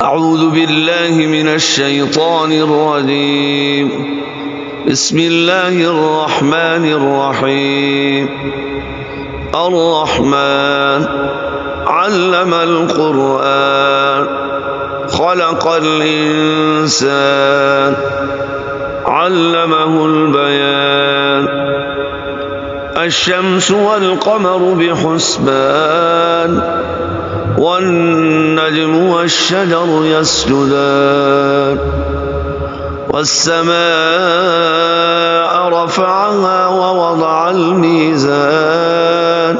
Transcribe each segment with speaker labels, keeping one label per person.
Speaker 1: أعوذ بالله من الشيطان الرجيم. بسم الله الرحمن الرحيم. الرحمن علم القرآن خلق الإنسان علمه البيان. الشمس والقمر بحسبان والنجم والشجر يسجدان. والسماء رفعها ووضع الميزان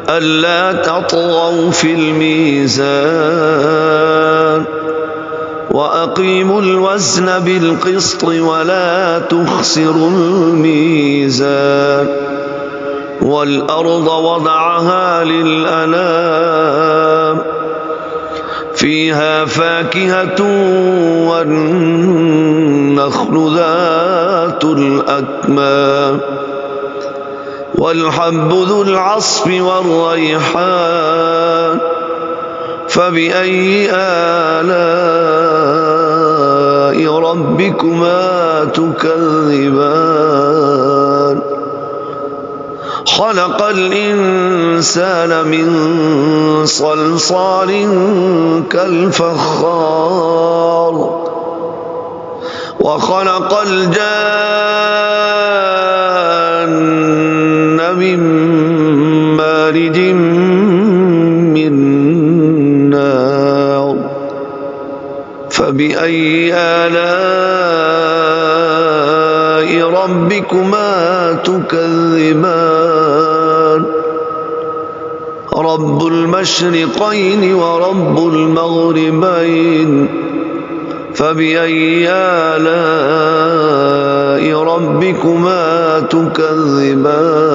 Speaker 1: ألا تطغوا في الميزان وأقيموا الوزن بالقسط ولا تخسروا الميزان. والأرض وضعها للأنام فيها فاكهة والنخل ذات الأكمام والحب ذو العصف والريحان. فبأي آلاء ربكما تكذبان؟ خلق الإنسان من صلصال كالفخار وخلق الجان من مارج من نار. فبأي آلاء ربكما تكذبان؟ رب المشرقين ورب المغربين. فبأي آلاء ربكما تكذبان؟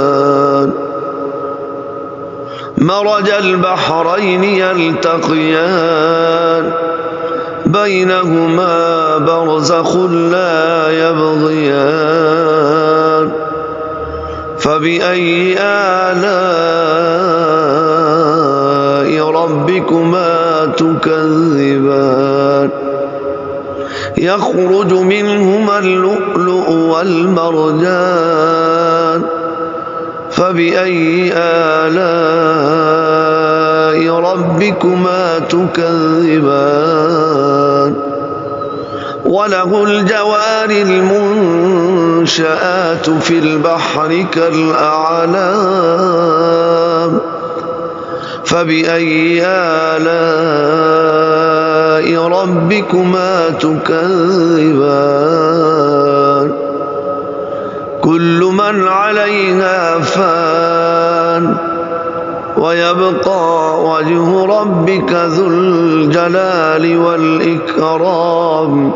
Speaker 1: مرج البحرين يلتقيان بينهما برزخ لا يبغيان. فبأي آلاء ربكما تكذبان؟ يخرج منهما اللؤلؤ والمرجان. فبأي آلاء ربكما تكذبان؟ وله الجوار المنشآت في البحر كالأعلام. فبأي آلاء ربكما تكذبان؟ كل من عليها فان ويبقى وجه ربك ذو الجلال والإكرام.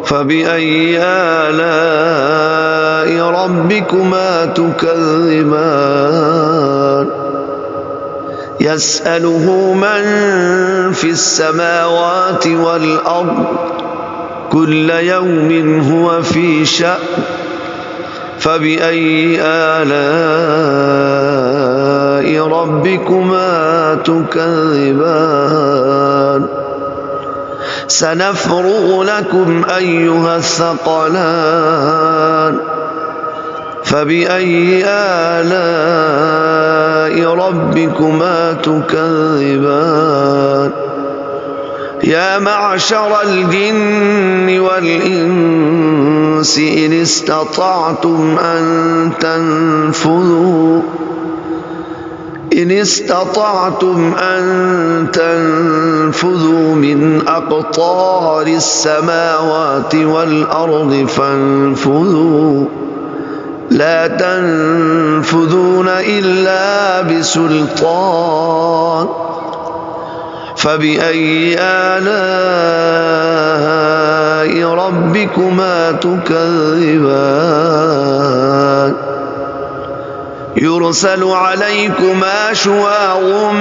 Speaker 1: فبأي آلاء ربكما تكذبان؟ يسأله من في السماوات والأرض كل يوم هو في شأن. فبأي آلاء ربكما تكذبان؟ سنفرغ لكم أيها الثقلان. فبأي آلاء ربكما تكذبان؟ يا معشر الجن والإنس إن استطعتم أن تنفذوا من أقطار السماوات والأرض فانفذوا لا تنفذون إلا بسلطان. فبأي آلاء ربكما تكذبان؟ يرسل عليكما شواظ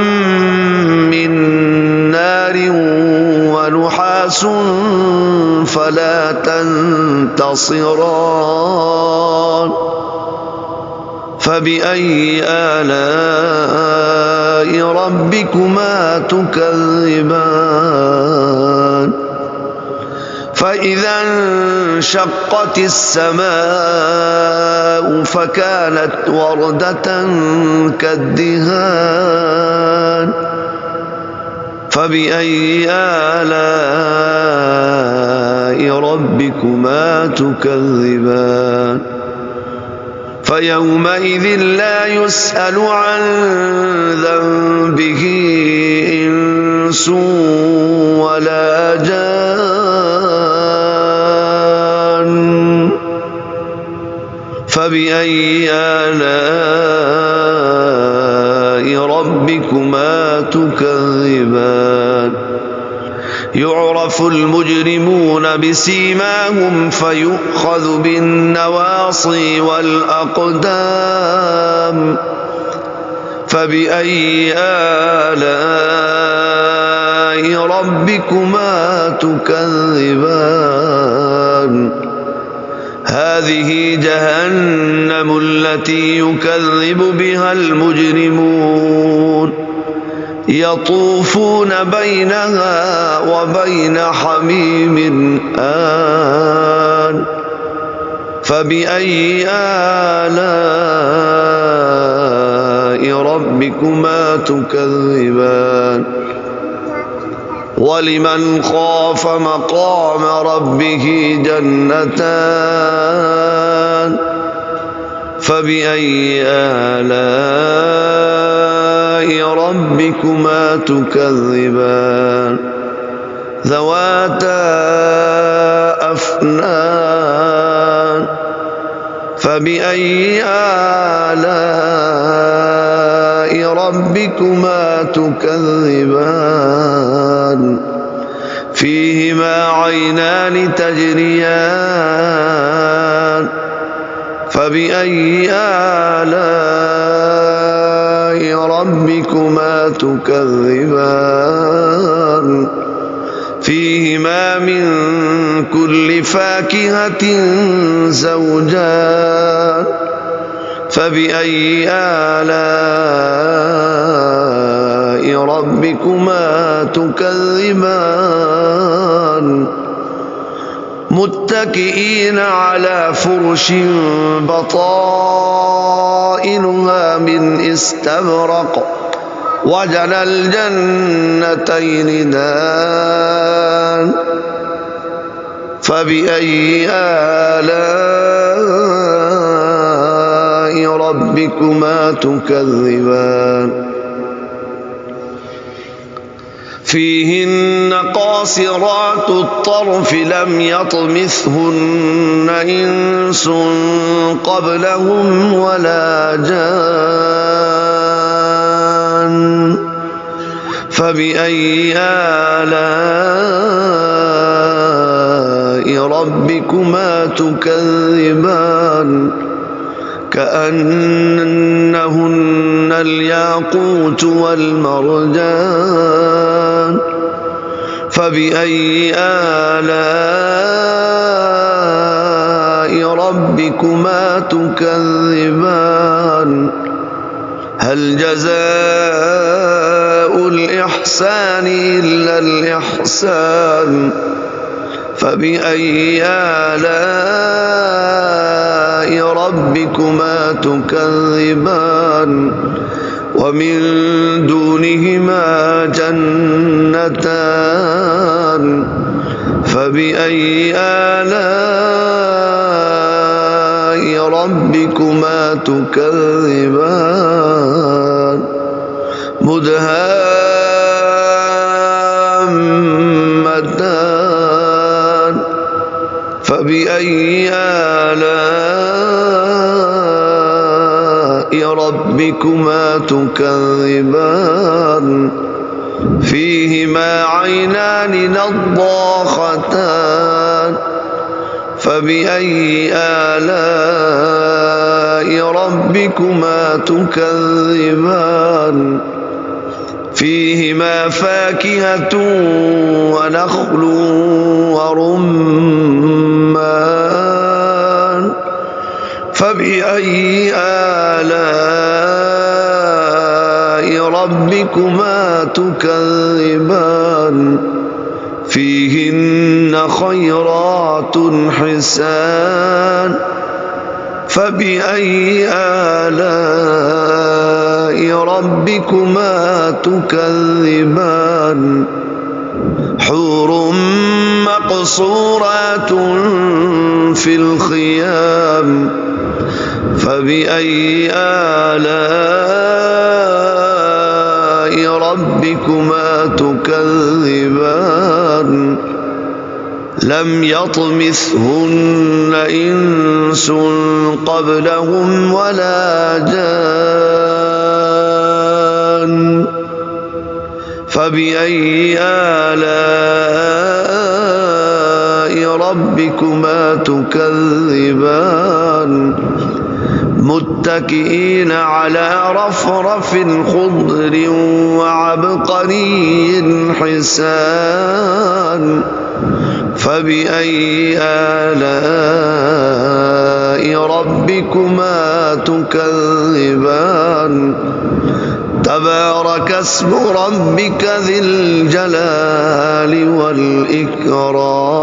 Speaker 1: من نار ونحاس فلا تنتصران. فبأي آلاء ربكما تكذبان وانشقت السماء فكانت وردة كالدهان فبأي آلاء ربكما تكذبان فيومئذ لا يسأل عن ذنبه إنس ولا جان فبأي آلاء ربكما تكذبان يعرف المجرمون بسيماهم فيؤخذ بالنواصي والأقدام فبأي آلاء ربكما تكذبان هذه جهنم التي يكذب بها المجرمون يطوفون بينها وبين حميم آن فبأي آلاء ربكما تكذبان ولمن خاف مقام ربه جنتان فبأي آلاء ربكما تكذبان ذواتا أفنان فبأي آلاء ربكما تكذبان فيهما عينان تجريان فبأي آلاء ربكما تكذبان فيهما من كل فاكهة زوجان فبأي آلاء ربكما تكذبان متكئين على فرش بطائنها من استبرق وجنى الجنتين دان فبأي آلاء ربكما تكذبان فيهن قاصرات الطرف لم يطمثهن إنس قبلهم ولا جان فبأي آلاء ربكما تكذبان كأنهن الياقوت والمرجان فبأي آلاء ربكما تكذبان هل جزاء الإحسان إلا الإحسان فبأي آلاء ربكما تكذبان ومن دونهما جنتان فبأي آلاء ربكما تكذبان مدهامتان فبأي آلاء ربكما تكذبان فيهما عينان نضاختان فبأي آلاء ربكما تكذبان فيهما فاكهة ونخل ورمان فبأي آلاء ربكما تكذبان فيهن خيرات حسان فبأي آلاء ربكما تكذبان حور مقصورات في الخيام فبأي آلاء ربكما تكذبان لم يطمثهن إنس قبلهم ولا جان فبأي آلاء ربكما تكذبان متكئين على رفرف خضر وعبقري حسان فبأي آلاء ربكما تكذبان تبارك اسم ربك ذي الجلال والإكرام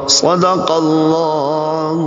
Speaker 1: صدق الله